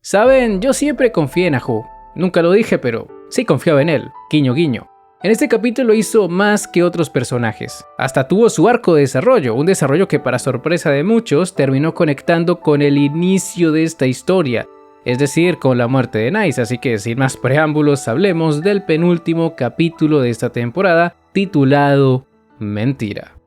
Saben, yo siempre confié en Ahu. Nunca lo dije, pero sí confiaba en él. Guiño guiño. En este capítulo hizo más que otros personajes. Hasta tuvo su arco de desarrollo, un desarrollo que para sorpresa de muchos terminó conectando con el inicio de esta historia, es decir, con la muerte de Nice. Así que sin más preámbulos, hablemos del penúltimo capítulo de esta temporada, titulado Mentira.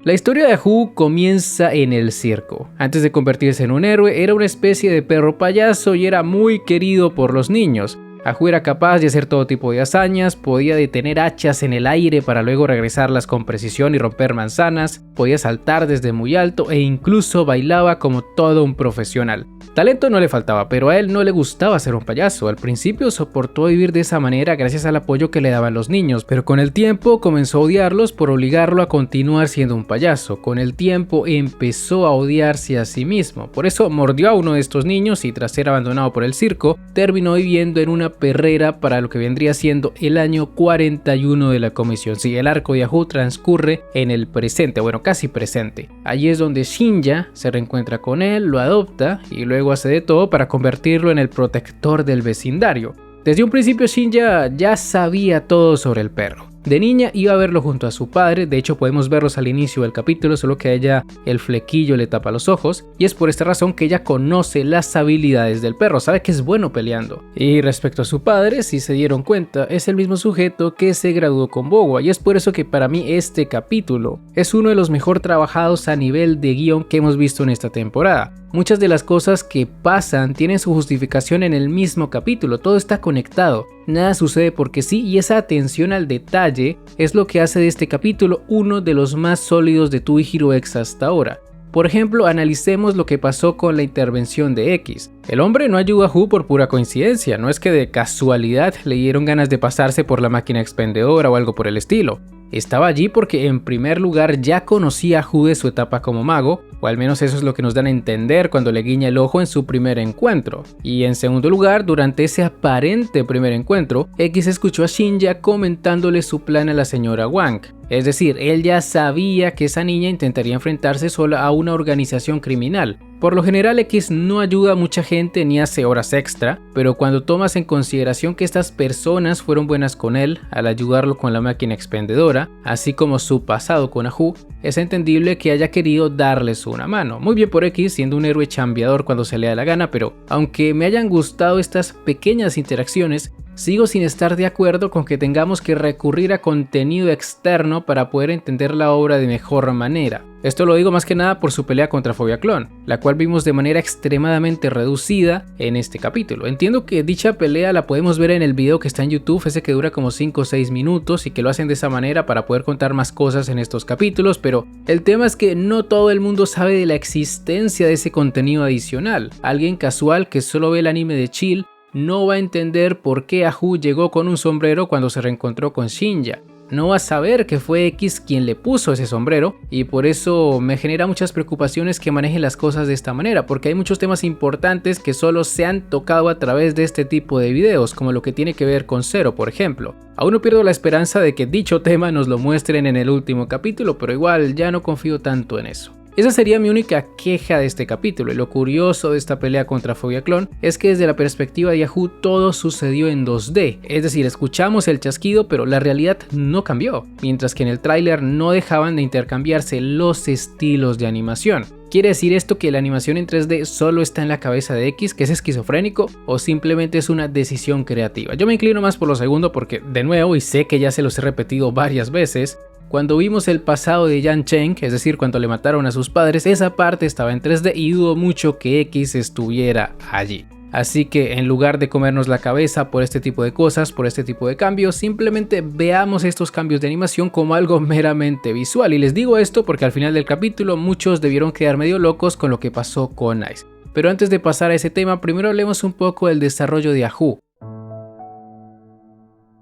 La historia de Ahu comienza en el circo. Antes de convertirse en un héroe, era una especie de perro payaso y era muy querido por los niños. Ahu era capaz de hacer todo tipo de hazañas, podía detener hachas en el aire para luego regresarlas con precisión y romper manzanas, podía saltar desde muy alto e incluso bailaba como todo un profesional. Talento no le faltaba, pero a él no le gustaba ser un payaso. Al principio soportó vivir de esa manera gracias al apoyo que le daban los niños, pero con el tiempo comenzó a odiarlos por obligarlo a continuar siendo un payaso. Con el tiempo empezó a odiarse a sí mismo. Por eso mordió a uno de estos niños y tras ser abandonado por el circo, terminó viviendo en una perrera para lo que vendría siendo el año 41 de la comisión. Sí, el arco de Ahu transcurre en el presente, bueno, casi presente. Allí es donde Shinya se reencuentra con él, lo adopta y luego hace de todo para convertirlo en el protector del vecindario. Desde un principio Shinya ya sabía todo sobre el perro. De niña iba a verlo junto a su padre, de hecho podemos verlos al inicio del capítulo, solo que a ella el flequillo le tapa los ojos, y es por esta razón que ella conoce las habilidades del perro, sabe que es bueno peleando. Y respecto a su padre, si se dieron cuenta, es el mismo sujeto que se graduó con Bowa, y es por eso que para mí este capítulo es uno de los mejor trabajados a nivel de guión que hemos visto en esta temporada. Muchas de las cosas que pasan tienen su justificación en el mismo capítulo, todo está conectado, nada sucede porque sí, y esa atención al detalle es lo que hace de este capítulo uno de los más sólidos de Tui Hero X hasta ahora. Por ejemplo, analicemos lo que pasó con la intervención de X. El hombre no ayudó a Ahu por pura coincidencia, no es que de casualidad le dieron ganas de pasarse por la máquina expendedora o algo por el estilo. Estaba allí porque en primer lugar ya conocía a Ahu de su etapa como mago, o al menos eso es lo que nos dan a entender cuando le guiña el ojo en su primer encuentro. Y en segundo lugar, durante ese aparente primer encuentro, X escuchó a Shinya comentándole su plan a la señora Wang. Es decir, él ya sabía que esa niña intentaría enfrentarse sola a una organización criminal. Por lo general X no ayuda a mucha gente ni hace horas extra, pero cuando tomas en consideración que estas personas fueron buenas con él al ayudarlo con la máquina expendedora, así como su pasado con Ahu, es entendible que haya querido darles una mano. Muy bien por X, siendo un héroe chambeador cuando se le da la gana, pero aunque me hayan gustado estas pequeñas interacciones, sigo sin estar de acuerdo con que tengamos que recurrir a contenido externo para poder entender la obra de mejor manera. Esto lo digo más que nada por su pelea contra Fobia Clon, la cual vimos de manera extremadamente reducida en este capítulo. Entiendo que dicha pelea la podemos ver en el video que está en YouTube, ese que dura como 5 o 6 minutos y que lo hacen de esa manera para poder contar más cosas en estos capítulos, pero el tema es que no todo el mundo sabe de la existencia de ese contenido adicional. Alguien casual que solo ve el anime de chill no va a entender por qué Ahu llegó con un sombrero cuando se reencontró con Shinya. No va a saber que fue X quien le puso ese sombrero, y por eso me genera muchas preocupaciones que manejen las cosas de esta manera, porque hay muchos temas importantes que solo se han tocado a través de este tipo de videos, como lo que tiene que ver con Zero, por ejemplo. Aún no pierdo la esperanza de que dicho tema nos lo muestren en el último capítulo, pero igual ya no confío tanto en eso. Esa sería mi única queja de este capítulo, y lo curioso de esta pelea contra Fobia Clon es que desde la perspectiva de Ahu todo sucedió en 2D, es decir, escuchamos el chasquido pero la realidad no cambió, mientras que en el tráiler no dejaban de intercambiarse los estilos de animación. ¿Quiere decir esto que la animación en 3D solo está en la cabeza de X, que es esquizofrénico, o simplemente es una decisión creativa? Yo me inclino más por lo segundo porque, de nuevo, y sé que ya se los he repetido varias veces, cuando vimos el pasado de Yang Cheng, es decir, cuando le mataron a sus padres, esa parte estaba en 3D y dudo mucho que X estuviera allí. Así que en lugar de comernos la cabeza por este tipo de cosas, por este tipo de cambios, simplemente veamos estos cambios de animación como algo meramente visual. Y les digo esto porque al final del capítulo muchos debieron quedar medio locos con lo que pasó con Nice. Pero antes de pasar a ese tema, primero hablemos un poco del desarrollo de Ahu.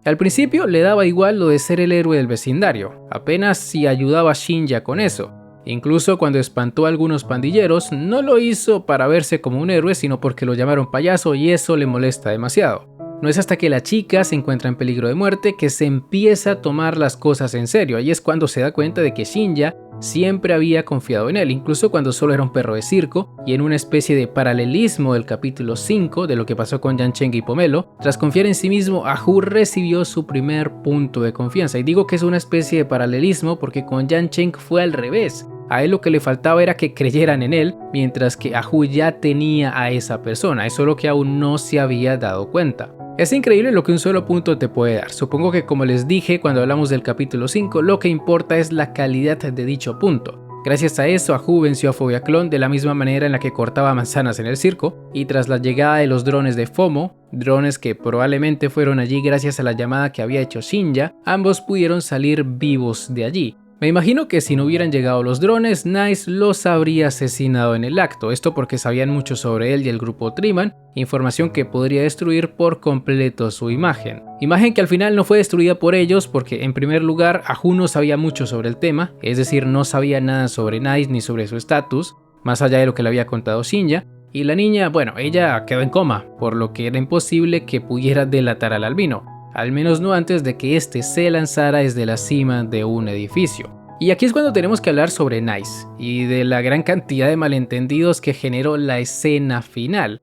Al principio le daba igual lo de ser el héroe del vecindario, apenas si ayudaba a Shinya con eso. Incluso cuando espantó a algunos pandilleros, no lo hizo para verse como un héroe, sino porque lo llamaron payaso y eso le molesta demasiado. No es hasta que la chica se encuentra en peligro de muerte que se empieza a tomar las cosas en serio, y es cuando se da cuenta de que Shinya siempre había confiado en él, incluso cuando solo era un perro de circo, y en una especie de paralelismo del capítulo 5 de lo que pasó con Yancheng y Pomelo, tras confiar en sí mismo, Ahu recibió su primer punto de confianza. Y digo que es una especie de paralelismo porque con Yancheng fue al revés. A él lo que le faltaba era que creyeran en él, mientras que Ahu ya tenía a esa persona, eso es lo que aún no se había dado cuenta. Es increíble lo que un solo punto te puede dar. Supongo que, como les dije cuando hablamos del capítulo 5, lo que importa es la calidad de dicho punto. Gracias a eso, Ahu venció a Phobia Clone de la misma manera en la que cortaba manzanas en el circo, y tras la llegada de los drones de FOMO, drones que probablemente fueron allí gracias a la llamada que había hecho Shinja, ambos pudieron salir vivos de allí. Me imagino que si no hubieran llegado los drones, Nice los habría asesinado en el acto, esto porque sabían mucho sobre él y el grupo Triman, información que podría destruir por completo su imagen. Imagen que al final no fue destruida por ellos porque, en primer lugar, Ahu no sabía mucho sobre el tema, es decir, no sabía nada sobre Nice ni sobre su estatus, más allá de lo que le había contado Shinja, y la niña, bueno, ella quedó en coma, por lo que era imposible que pudiera delatar al albino. Al menos no antes de que este se lanzara desde la cima de un edificio. Y aquí es cuando tenemos que hablar sobre Nice y de la gran cantidad de malentendidos que generó la escena final.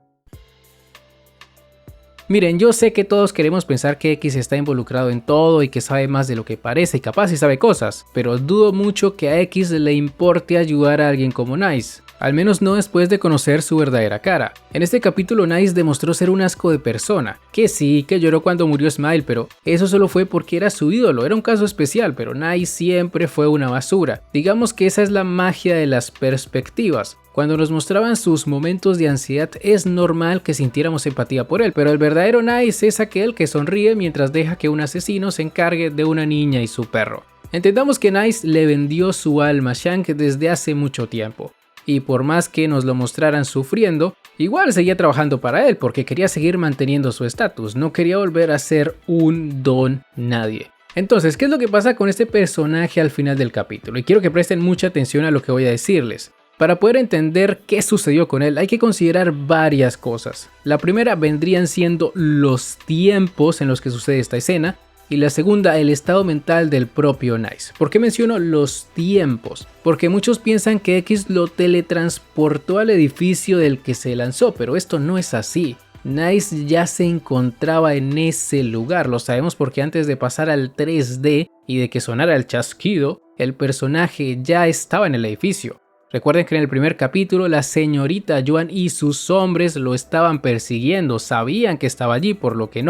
Miren, yo sé que todos queremos pensar que X está involucrado en todo y que sabe más de lo que parece y capaz sí sabe cosas, pero dudo mucho que a X le importe ayudar a alguien como Nice. Al menos no después de conocer su verdadera cara. En este capítulo Nice demostró ser un asco de persona, que sí, que lloró cuando murió Smile, pero eso solo fue porque era su ídolo, era un caso especial, pero Nice siempre fue una basura. Digamos que esa es la magia de las perspectivas. Cuando nos mostraban sus momentos de ansiedad es normal que sintiéramos empatía por él, pero el verdadero Nice es aquel que sonríe mientras deja que un asesino se encargue de una niña y su perro. Entendamos que Nice le vendió su alma a Shank desde hace mucho tiempo. Y por más que nos lo mostraran sufriendo, igual seguía trabajando para él porque quería seguir manteniendo su estatus, no quería volver a ser un don nadie. Entonces, ¿qué es lo que pasa con este personaje al final del capítulo? Y quiero que presten mucha atención a lo que voy a decirles. Para poder entender qué sucedió con él hay que considerar varias cosas. La primera vendrían siendo los tiempos en los que sucede esta escena, y la segunda, el estado mental del propio Nice. ¿Por qué menciono los tiempos? Porque muchos piensan que X lo teletransportó al edificio del que se lanzó, pero esto no es así. Nice ya se encontraba en ese lugar, lo sabemos porque antes de pasar al 3D y de que sonara el chasquido, el personaje ya estaba en el edificio. Recuerden que en el primer capítulo la señorita Yuan y sus hombres lo estaban persiguiendo, sabían que estaba allí, por lo que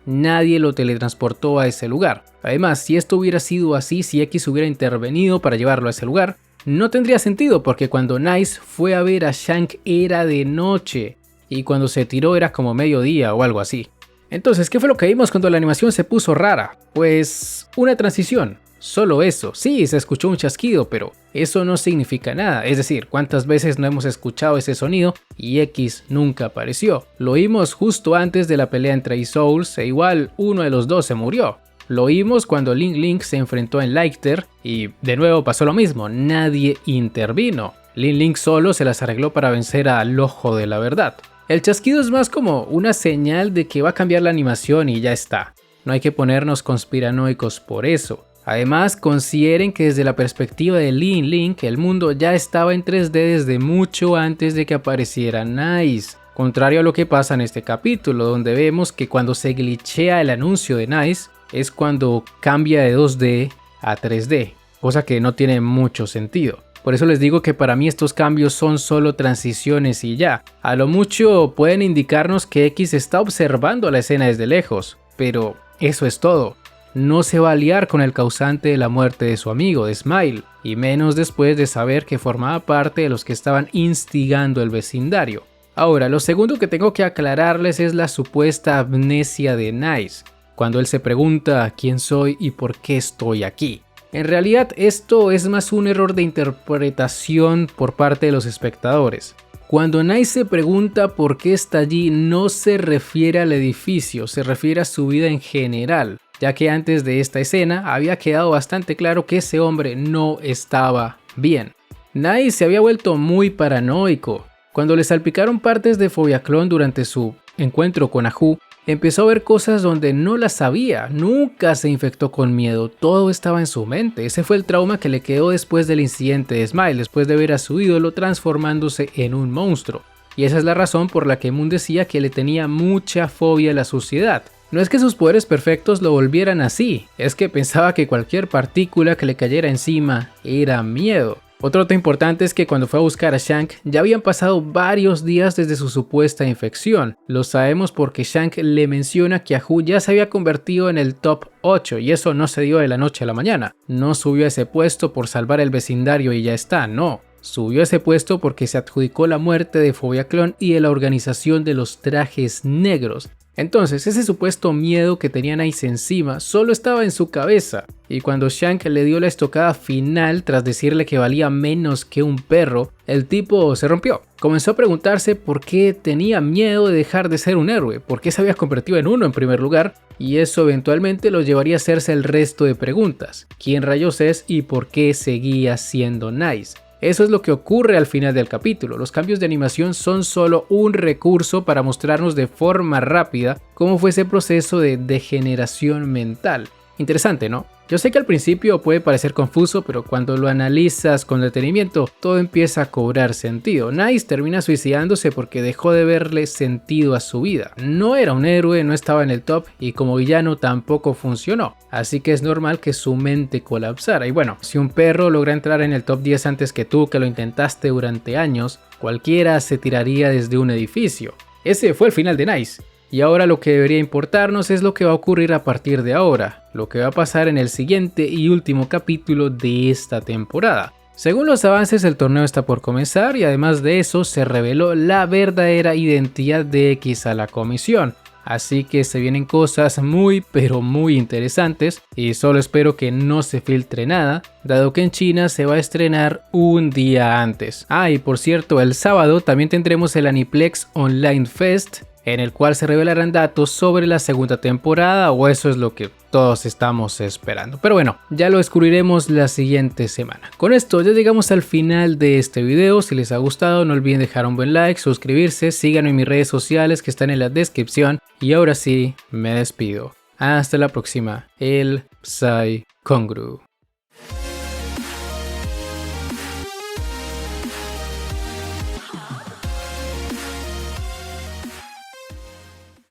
nadie lo teletransportó a ese lugar. Además, si esto hubiera sido así, si X hubiera intervenido para llevarlo a ese lugar, no tendría sentido porque cuando Nice fue a ver a Shank era de noche y cuando se tiró era como mediodía o algo así. Entonces, ¿qué fue lo que vimos cuando la animación se puso rara? Pues una transición. Solo eso, sí, se escuchó un chasquido, pero eso no significa nada. Es decir, ¿cuántas veces no hemos escuchado ese sonido y X nunca apareció? Lo oímos justo antes de la pelea entre A-Souls e igual uno de los dos se murió. Lo oímos cuando Link se enfrentó en Licter y de nuevo pasó lo mismo, nadie intervino. Link solo se las arregló para vencer al Ojo de la Verdad. El chasquido es más como una señal de que va a cambiar la animación y ya está. No hay que ponernos conspiranoicos por eso. Además, consideren que desde la perspectiva de Link, el mundo ya estaba en 3D desde mucho antes de que apareciera Nice. Contrario a lo que pasa en este capítulo, donde vemos que cuando se glitchea el anuncio de Nice, es cuando cambia de 2D a 3D, cosa que no tiene mucho sentido. Por eso les digo que para mí estos cambios son solo transiciones y ya. A lo mucho pueden indicarnos que X está observando la escena desde lejos, pero eso es todo. No se va a liar con el causante de la muerte de su amigo, de Smile, y menos después de saber que formaba parte de los que estaban instigando el vecindario. Ahora, lo segundo que tengo que aclararles es la supuesta amnesia de Nice, cuando él se pregunta quién soy y por qué estoy aquí. En realidad esto es más un error de interpretación por parte de los espectadores. Cuando Nice se pregunta por qué está allí no se refiere al edificio, se refiere a su vida en general, ya que antes de esta escena había quedado bastante claro que ese hombre no estaba bien. Nice se había vuelto muy paranoico. Cuando le salpicaron partes de Phobia Clone durante su encuentro con Ahu, empezó a ver cosas donde no las sabía, nunca se infectó con miedo, todo estaba en su mente. Ese fue el trauma que le quedó después del incidente de Smile, después de ver a su ídolo transformándose en un monstruo. Y esa es la razón por la que Moon decía que le tenía mucha fobia a la suciedad. No es que sus poderes perfectos lo volvieran así, es que pensaba que cualquier partícula que le cayera encima era miedo. Otro dato importante es que cuando fue a buscar a Shank ya habían pasado varios días desde su supuesta infección. Lo sabemos porque Shank le menciona que Ahu ya se había convertido en el top 8 y eso no se dio de la noche a la mañana. No subió a ese puesto por salvar el vecindario y ya está, no. Subió a ese puesto porque se adjudicó la muerte de Phobia Clone y de la organización de los trajes negros. Entonces, ese supuesto miedo que tenía Nice encima solo estaba en su cabeza, y cuando Shank le dio la estocada final tras decirle que valía menos que un perro, el tipo se rompió. Comenzó a preguntarse por qué tenía miedo de dejar de ser un héroe, por qué se había convertido en uno en primer lugar, y eso eventualmente lo llevaría a hacerse el resto de preguntas. ¿Quién rayos es y por qué seguía siendo Nice? Eso es lo que ocurre al final del capítulo. Los cambios de animación son solo un recurso para mostrarnos de forma rápida cómo fue ese proceso de degeneración mental. Interesante, ¿no? Yo sé que al principio puede parecer confuso, pero cuando lo analizas con detenimiento, todo empieza a cobrar sentido. Nice termina suicidándose porque dejó de verle sentido a su vida. No era un héroe, no estaba en el top y como villano tampoco funcionó. Así que es normal que su mente colapsara. Y bueno, si un perro logra entrar en el top 10 antes que tú, que lo intentaste durante años, cualquiera se tiraría desde un edificio. Ese fue el final de Nice. Y ahora lo que debería importarnos es lo que va a ocurrir a partir de ahora, lo que va a pasar en el siguiente y último capítulo de esta temporada. Según los avances, el torneo está por comenzar y además de eso se reveló la verdadera identidad de X a la comisión. Así que se vienen cosas muy pero muy interesantes y solo espero que no se filtre nada, dado que en China se va a estrenar un día antes. Y por cierto, el sábado también tendremos el Aniplex Online Fest, en el cual se revelarán datos sobre la segunda temporada, o eso es lo que todos estamos esperando. Pero bueno, ya lo descubriremos la siguiente semana. Con esto ya llegamos al final de este video. Si les ha gustado, no olviden dejar un buen like, suscribirse, síganme en mis redes sociales que están en la descripción. Y ahora sí, me despido. Hasta la próxima. El Psy Congru.